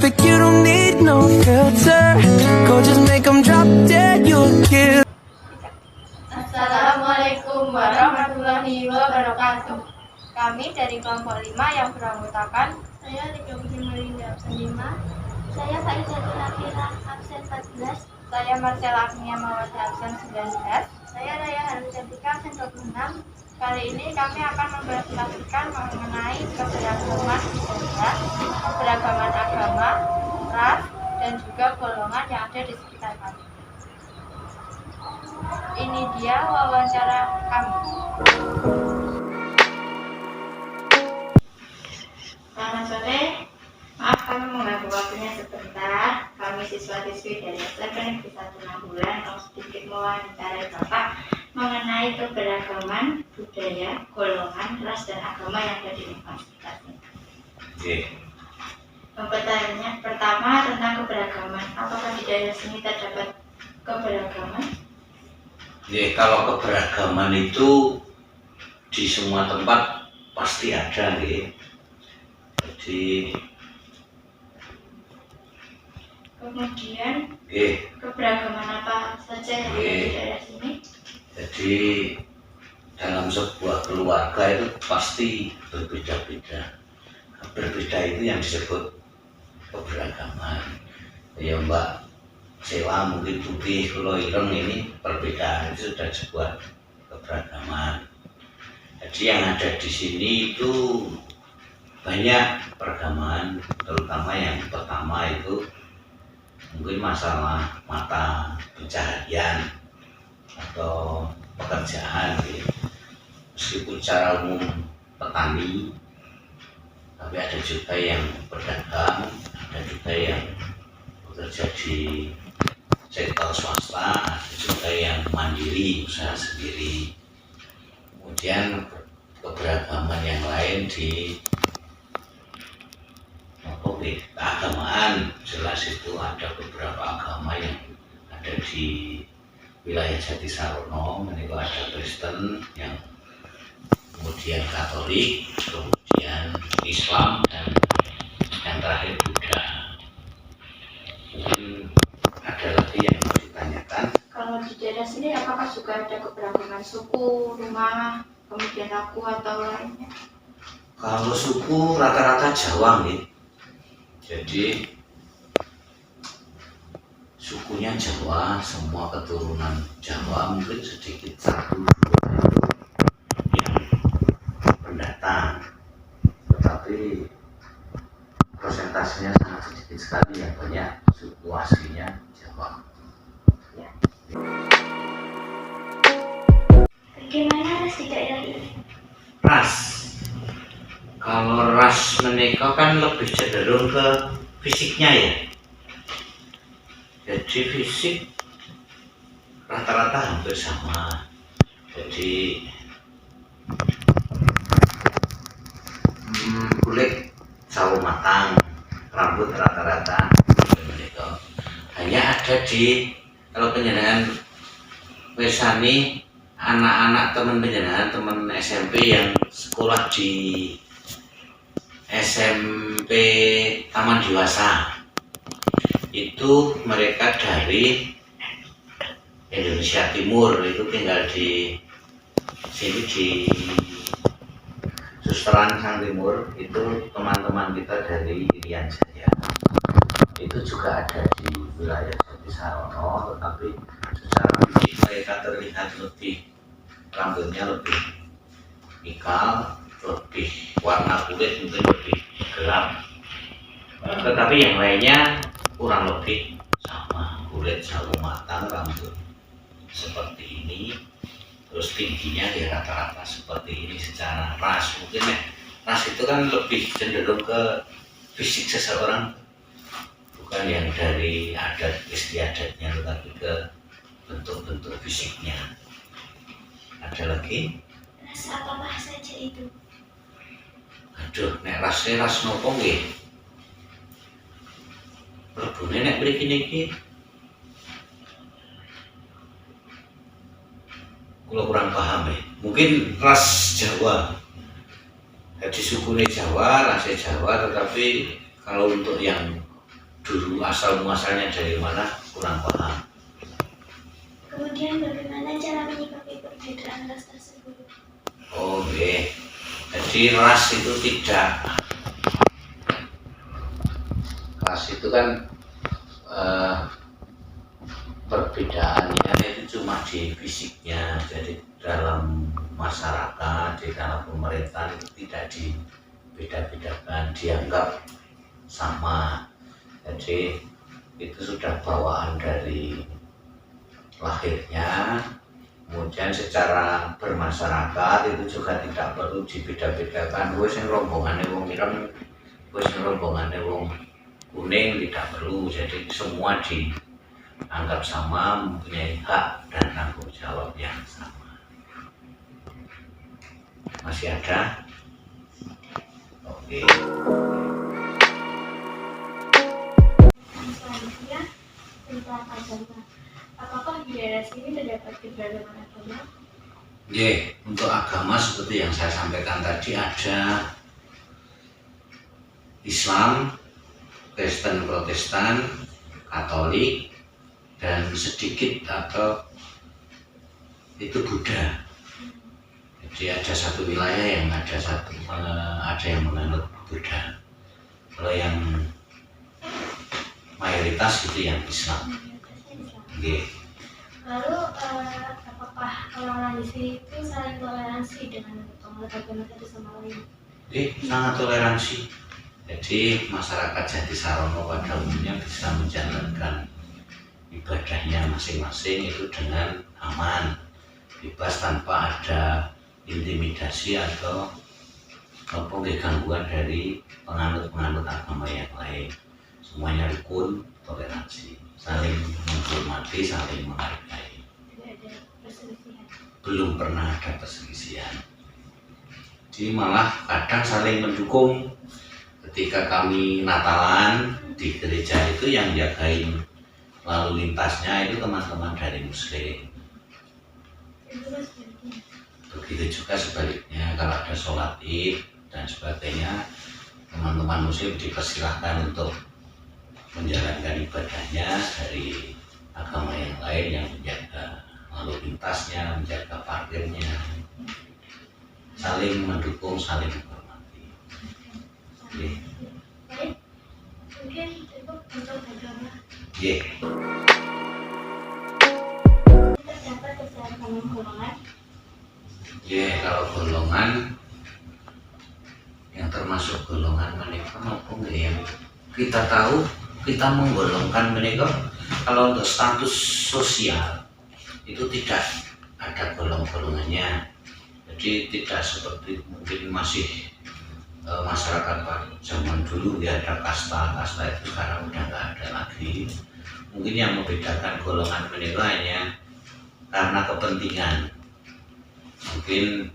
perfect, you don't need no filter. Go just make them drop dead, you'll kill. Assalamualaikum warahmatullahi wabarakatuh. Kami dari kelompok 5 yang beranggotakan Saya Rika Putri Marinda absen 5. Saya Faizatul Akhira absen 14. saya Marcella Agnia Mawati absen 19. Saya Raya Harujatika absen 26. Kali ini kami akan mempresentasikan mengenai keberagaman budaya, keberagaman agama, ras, dan juga golongan yang ada di sekitar kami. Ini dia wawancara kami. Selamat sore, maaf kami mengganggu waktunya sebentar. Kami siswa-siswi dari SMP Negeri 1 Bulan mau sedikit mewawancarai Bapak mengenai keberagaman budaya, golongan, ras, dan agama yang ada di universitas ini. Pertanyaannya pertama tentang keberagaman. Apakah di daerah sini terdapat keberagaman? Kalau keberagaman itu di semua tempat pasti ada, Jadi kemudian keberagaman apa saja yang ada di daerah sini? Jadi dalam sebuah keluarga itu pasti berbeda-beda. Berbeda itu yang disebut keberagaman. Ya Mbak Sela mungkin putih, kalau ireng ini perbedaan, itu sudah sebuah keberagaman. Jadi yang ada di sini itu banyak peragaman, terutama yang pertama itu mungkin masalah mata pencaharian atau pekerjaan, meskipun secara umum petani, tapi ada juga yang berdagang, ada juga yang bekerja di sektor swasta, ada juga yang mandiri, usaha sendiri. Kemudian keberagaman yang lain di keagamaan, jelas itu ada beberapa agama yang ada di wilayah Jatisarono. Itu ada Kristen, yang kemudian Katolik, kemudian Islam, dan yang terakhir Buddha. Mungkin ada lagi yang mau ditanyakan. Kalau di daerah sini apakah juga ada keberagaman suku, rumah, kemudian laku atau lainnya? Kalau suku rata-rata Jawa nih, jadi sukunya Jawa, semua keturunan Jawa, mungkin sedikit satu dua yang pendatang, tetapi persentasenya sangat sedikit sekali yang banyak suku aslinya Jawa. Bagaimana ras di daerah ini? Ras, kalau ras menikah kan lebih cenderung ke fisiknya ya. Jadi fisik rata-rata hampir sama. Jadi kulit sawo matang, rambut rata-rata menikah. Hanya ada di kalau penjenengan Wesani, anak-anak teman penjenengan, teman SMP yang sekolah di SMP Taman Dewasa, itu mereka dari Indonesia Timur, itu tinggal di sini di Susteran Sang Timur. Itu teman-teman kita dari Irian Jaya, itu juga ada di wilayah Jatisarono, tetapi secara fisik mereka terlihat lebih, rambutnya lebih ikal, lebih warna kulit mungkin lebih gelap, tetapi yang lainnya kurang lebih sama, kulit sawo matang, rambut seperti ini, terus tingginya di rata-rata seperti ini. Secara ras mungkin ras itu kan lebih cenderung ke fisik seseorang, bukan yang dari adat istiadatnya, tetapi ke bentuk-bentuk fisiknya. Ada lagi? Ras apa saja itu? Aduh, nek rasnya ras nopo nggih? Lebune nek mriki niki kula kurang paham ya. Mungkin ras Jawa. Jadi sukunya Jawa, rasnya Jawa, tetapi kalau untuk yang dulu asal muasalnya dari mana kurang paham. Kemudian bagaimana cara menyikapi perbedaan ras tersebut? Oke, jadi ras itu tidak, ras itu kan perbedaannya itu cuma di fisiknya, jadi dalam masyarakat, di dalam pemerintahan itu tidak dibeda-bedakan, dianggap sama. Jadi itu sudah bawaan dari lahirnya. Kemudian secara bermasyarakat itu juga tidak perlu dibeda-bedakan. Wis sing rombongane wong ireng, wis sing rombongane wong kuning, tidak perlu. Jadi semua dianggap sama, mempunyai hak dan tanggung jawab yang sama. Masih ada? Oke. Selanjutnya tentang agama. Apakah di daerah sini terdapat keberagaman agama? Untuk agama seperti yang saya sampaikan tadi, ada Islam, Kristen, Protestan, Katolik, dan sedikit atau itu Buddha. Jadi ada satu wilayah yang ada yang menganut Buddha. Kalau yang mayoritas itu yang Islam. Lalu apakah orang-orang di sini itu saling toleransi dengan penganut agama satu sama lain? Sangat toleransi. Jadi masyarakat Jatisarono pada umumnya bisa menjalankan ibadahnya masing-masing itu dengan aman, bebas tanpa ada intimidasi atau gangguan dari penganut-penganut agama yang lain. Semuanya rukun, toleransi, saling menghormati, saling menghargai. Tidak ada perselisihan. Belum pernah ada perselisihan. Jadi malah kadang saling mendukung. Ketika kami Natalan di gereja itu yang jagain lalu lintasnya itu teman-teman dari Muslim. Begitu juga sebaliknya, kalau ada sholat Id dan sebagainya, teman-teman Muslim dipersilahkan untuk menjalankan ibadahnya dari agama yang lain yang menjaga lalu lintasnya, menjaga parkirnya, saling mendukung, saling menghormati. Baik, mungkin cukup untuk agama. Terdapat beberapa golongan. Kalau golongan yang termasuk golongan mereka maupun yang kita tahu, kita menggolongkan mereka kalau untuk status sosial itu tidak ada golongannya. Jadi tidak seperti mungkin masih masyarakat pada zaman dulu ya ada kasta itu sekarang udah nggak ada lagi. Mungkin yang membedakan golongan mereka hanya karena kepentingan. Mungkin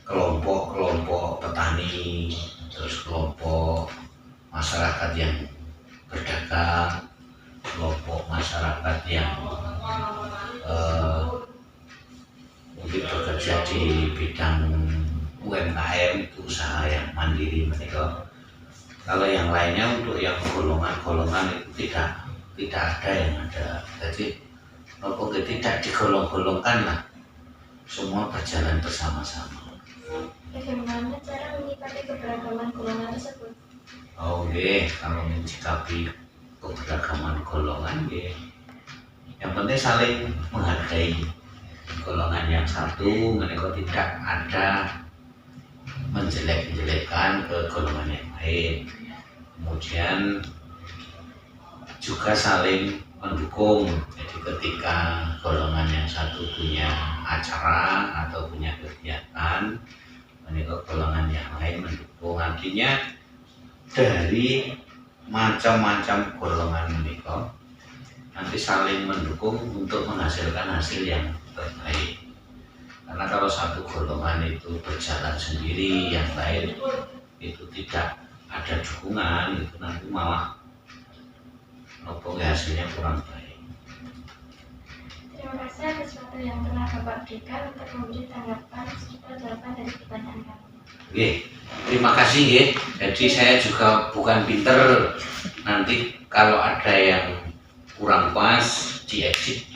kelompok petani, terus kelompok masyarakat yang berdagang, kelompok masyarakat yang mungkin bekerja di bidang UMKM, itu usaha yang mandiri mereka. Kalau yang lainnya untuk yang golongan-golongan itu tidak ada yang ada. Jadi tidak digolong-golongkan lah, semua berjalan bersama-sama. Bagaimana cara menyikapi keberagaman golongan tersebut? Kalau menyikapi keberagaman golongan, yang penting saling menghargai. Golongan yang satu mereka tidak ada menjelek-jelekkan ke golongan yang lain. Kemudian juga saling mendukung. Jadi ketika golongan yang satu punya acara atau punya kegiatan, mereka golongan yang lain mendukung. Artinya dari macam-macam golongan mereka nanti saling mendukung untuk menghasilkan hasil yang terbaik. Karena kalau satu golongan itu berjalan sendiri, yang lain itu tidak ada dukungan, itu nanti malah hasilnya kurang baik. Terima kasih atas waktu yang telah Bapak berikan untuk memberi tanggapan serta jawaban dari pertanyaan kami. Oke, terima kasih ya. Jadi saya juga bukan pinter. Nanti kalau ada yang kurang pas diedit.